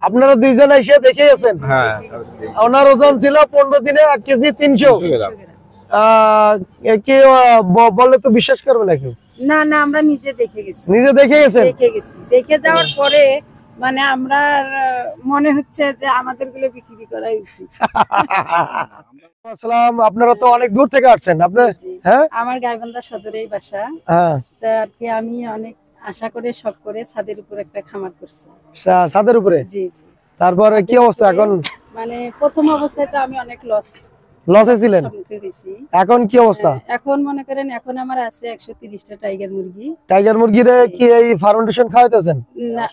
আপনারা দুইজন এসে দেখে গেছেন? হ্যাঁ। ওনার ওজন ছিল 15 দিনে 1 কেজি 300 গ্রাম। কি বললে তো বিশ্বাস করবে না কেউ। না না, আমরা নিজে দেখে গেছি। নিজে দেখে গেছেন? দেখে যাওয়ার পরে মানে আমরা মনে হচ্ছে যে আমাদের গুলো বিক্রি করাই উচিত। আসসালাম, আপনারা তো অনেক দূর থেকে আসছেন। আপনি? হ্যাঁ, আমার গাইবান্ধা সদরেই বাসা। হ্যাঁ, তো আর কি আমি অনেক আশা করে সব করে ছাদের উপর একটা খামার করছি। ছাদের উপরে? জি জি। তারপরে কি অবস্থা এখন? মানে প্রথম অবস্থায় তো আমি অনেক লসে ছিলেন, এখন কি অবস্থা? এখন মনে করেন এখন আমার আছে 130টা টাইগার মুরগি। টাইগার মুরগির কি এই ফার্মেন্টেশন খাওয়াইতেছেন? না,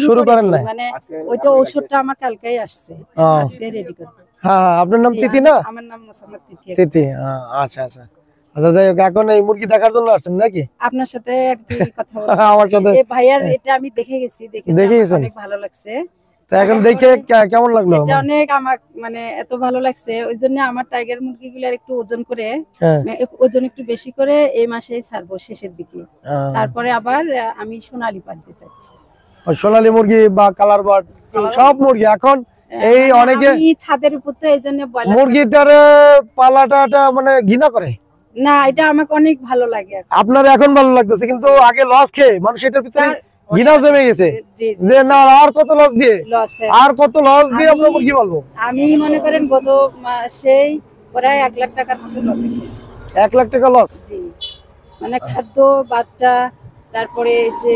শুরু করেন না? মানে ওইটা ঔষধটা আমার কালকেই আসছে, আজকে রেডি করব। হ্যাঁ, আপনার নাম তিথি না? আমার নাম মোসাম্মদ তিথি। তিথি, আচ্ছা আচ্ছা আচ্ছা। যাই হোক, এখন এই মুরগি দেখার জন্য আসছেন নাকি? আপনার সাথে আর কি কথা বলবো। আমার সাথে ভাইয়ার এটা আমি দেখে গেছি, দেখে অনেক ভালো লাগছে। তো এখন দেখে কেমন লাগলো? এটা অনেক আমার মানে এত ভালো লাগছে, ওই জন্য আমার টাইগার মুরগিগুলোর একটু ওজন করে, ওজন একটু বেশি করে এই মাসেই ছাড়বো শেষের দিকে। তারপরে আবার আমি সোনালী পালতে চাচ্ছি। সোনালী মুরগি বা কালার বার্ড সব মুরগি এখন এই অনেকে ছাদের উপর, তো এই জন্য মুরগিটার পালাটা মানে ঘৃণা করে না। এটা আমাকে অনেক ভালো লাগে। আপনার এখন ভালো লাগতেছে, কিন্তু আগে লস খেয়ে মানুষ এটার ভিতরে ঘৃণাও জমে গেছে যে না আর কত লস দিয়ে আমরা মুরগি পালবো। আমি মনে করেন গত মাসেই প্রায় 1 লাখ টাকার মতো লস হয়েছে। 1 লাখ টাকা লস? জি, মানে খাদ্য, বাচ্চা, তারপরে যে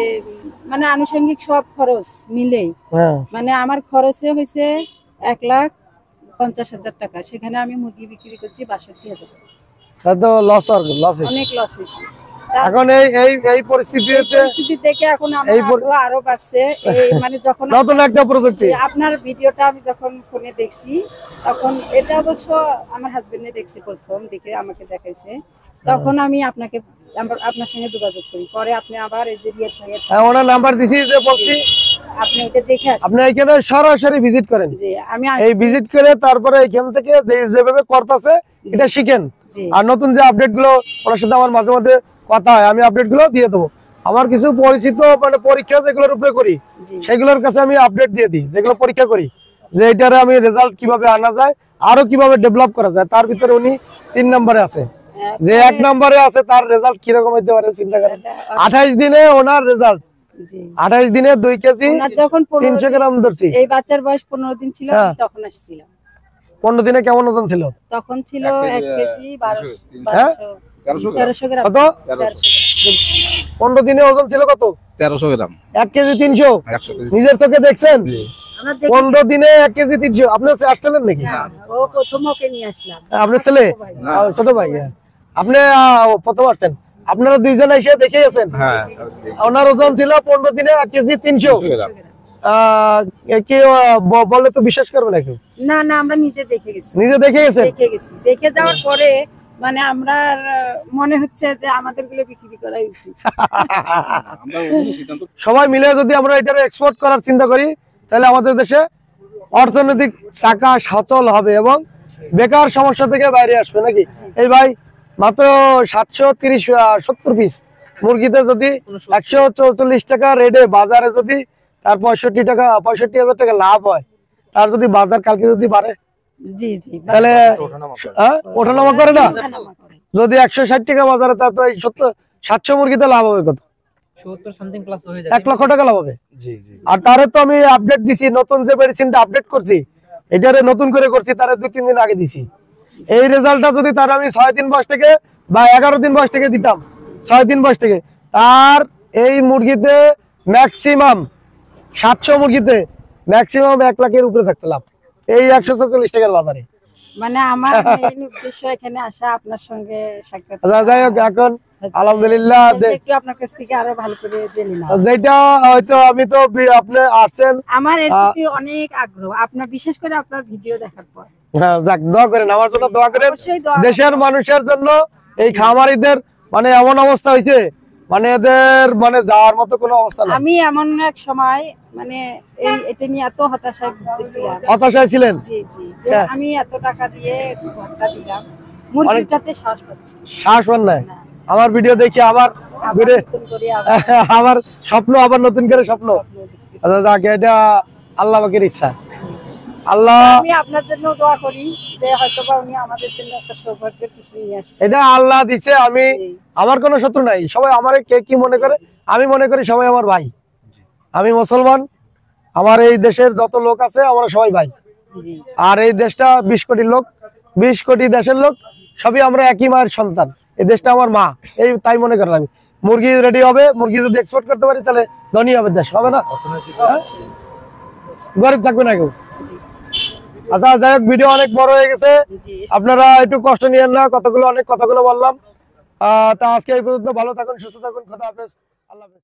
মানে আনুষঙ্গিক সব খরচ মিলেই মানে আমার খরচে হয়েছে 1,50,000 টাকা। সেখানে আমি মুরগি বিক্রি করছি 62,000 টাকা। অনেক লস হয়েছে। এখন এই পরিস্থিতি থেকে এখন আরো বাড়ছে। মানে যখন নতুন একটা প্রযুক্তি, আপনার ভিডিওটা আমি যখন ফোনে দেখছি, তখন এটা অবশ্য আমার হাজবেন্ডে দেখছে, প্রথম দেখে আমাকে দেখাইছে, তখন আমি আপনার সঙ্গে যোগাযোগ করি। পরে আপনি আবার এই যে রিয়াদ ভাইয়ের ওনার নাম্বার দিছি, যে বলছি আপনি ওটা দেখে আসেন, আপনি এখানে সরাসরি ভিজিট করেন। জি, আমি এই ভিজিট করে তারপরে এখান থেকে যেভাবে করতেছে এটা শিখেন। আর নতুন যে আপডেট গুলো ওনার সাথে আমার মাঝে মাঝে কথা হয়, আমি আপডেট গুলো দিয়ে দেবো। আমার কিছু পরিচিত মানে পরীক্ষা যেগুলোর উপরে করি সেগুলোর কাছে আমি আপডেট দিয়ে দিই, যেগুলো পরীক্ষা করি, যে এটারে আমি রেজাল্ট কিভাবে আনা যায়, আরো কিভাবে ডেভেলপ করা যায়। তার ভিতরে উনি 3 নম্বরে আছে, যে 1 নম্বরে আছে তার রেজাল্ট কিরকম হইতে পারে চিন্তা করেন। 28 দিনে ওনার রেজাল্ট, 28 দিনে 2 কেজি 300 গ্রাম ধরছি। এই বাচ্চার বয়স 15 দিন ছিল, তখন আসছিলাম। 15 দিনে কেমন ওজন ছিল? তখন ছিল 1 কেজি 1300 গ্রাম। কত? 15 দিনে ওজন ছিল কত? 1300 গ্রাম। 1 কেজি 300? নিজের চোখে দেখছেন? 15 দিনে 1 কেজি 300। আপনার আসছিলেন নাকি? ও প্রথম ওকে নিয়ে আসলাম। আপনার ছেলে? ছোট ভাই? আপনি প্রথম আসছেন? আপনারা দুইজন এসে দেখে গেছেন? হ্যাঁ। ওনার ওজন ছিল 15 দিনে 1 কেজি 300 গ্রাম। কি বললে তো বিশ্বাস করবে না কেউ। না না, আমরা নিজে দেখে গেছি। নিজে দেখে গেছেন? দেখে যাওয়ার পরে মানে আমরা মনে হচ্ছে যে আমাদের গুলো বিক্রি করাই উচিত। সবাই মিলে যদি আমরা এটা এক্সপোর্ট করার চিন্তা করি, তাহলে আমাদের দেশে অর্থনৈতিক চাকা সচল হবে এবং বেকার সমস্যা থেকে বাইরে আসবে নাকি। এই ভাই মাত্র 730-70 পিস মুরগিতে যদি 144 টাকা রেটে বাজারে যদি তার 65,000 টাকা লাভ হয়, তার যদি বাজার কালকে যদি বাড়ে, জি জি, তাহলে ওঠানামা করে না। যদি 160 টাকা বাজারে, তা তো 700 মুরগিতে লাভ হবে কত? 1 লক্ষ টাকা লাভ হবে। আর তারে তো আমি আপডেট দিছি, নতুন যে মেডিসিনটা আপডেট করছি, এটারে নতুন করে করছি, তারে 2-3 দিন আগে দিছি। এই রেজাল্টটা যদি তার আমি 6 দিন বয়স থেকে বা 11 দিন বয়স থেকে দিতাম, 6 দিন বয়স থেকে, তার এই মুরগিতে ম্যাক্সিমাম 700 মুরগিতে ম্যাক্সিমাম 1 লাখের উপরে থাকতে লাভ এই 144 টাকার বাজারে। মানে আমার মেইন উদ্দেশ্য এখানে আসা, আপনার সঙ্গে সাক্ষাৎ। যাই হোক, এখন আলহামদুলিল্লাহ একটু আপনার কাছ থেকে আরো ভালো করে জেনে নাও। যেটা হয়তো আমি তো আপনি আসছেন, আমার এর প্রতি অনেক আগ্রহ, আপনার বিশেষ করে আপনার ভিডিও দেখার পর। হ্যাঁ, যাক, দোয়া করেন আমার জন্য, দোয়া করেন দেশের মানুষের জন্য। এই খামারিদের মানে এমন অবস্থা হয়েছে, মানে এদের মানে যাওয়ার মতো কোনো অবস্থা নেই। আমি এমন এক সময় মানে এটা নিয়ে এত হতাশায় ভুগতেছিলাম। হতাশায় ছিলেন? জি জি, যে আমি এত টাকা দিয়ে ঘরটা দিলাম, মুরগিটাতে শ্বাস পাচ্ছি, শ্বাস পান না। আমার ভিডিও দেখে আমার স্বপ্ন আবার নতুন করে স্বপ্ন। আচ্ছা, যাক, এটা আল্লাহ পাকের ইচ্ছা। আল্লাহ, আমি আপনার জন্য দোয়া করি যে হয়তোবা উনি আমাদের জন্য একটা সৌভাগ্যের কিছু নিয়ে আসছে। এটা আল্লাহ দিচ্ছে। আমি, আমার কোনো শত্রু নাই, সবাই আমারে কে কি মনে করে, আমি মনে করি সবাই আমার ভাই। আমি মুসলমান, আমার এই দেশের যত লোক আছে আমরা সবাই ভাই। জি আর এই দেশটা 20 কোটি লোক, 20 কোটি দেশের লোক, সবই আমরা একই মায়ের সন্তান। এই দেশটা আমার মা, এই তাই মনে করা লাগে। মুরগি রেডি হবে, মুরগি যদি এক্সপোর্ট করতে পারি তাহলে ধনী হবে দেশ, হবে না? হ্যাঁ? গরিব থাকবে না কেউ। আচ্ছা যাই হোক, ভিডিও অনেক বড় হয়ে গেছে, জি আপনারা একটু কষ্ট নিয়েন না, অনেক কথাগুলো বললাম। তা আজকে এই পর্যন্ত। ভালো থাকুন, সুস্থ থাকুন, খোদা হাফেজ, আল্লাহ হাফেজ।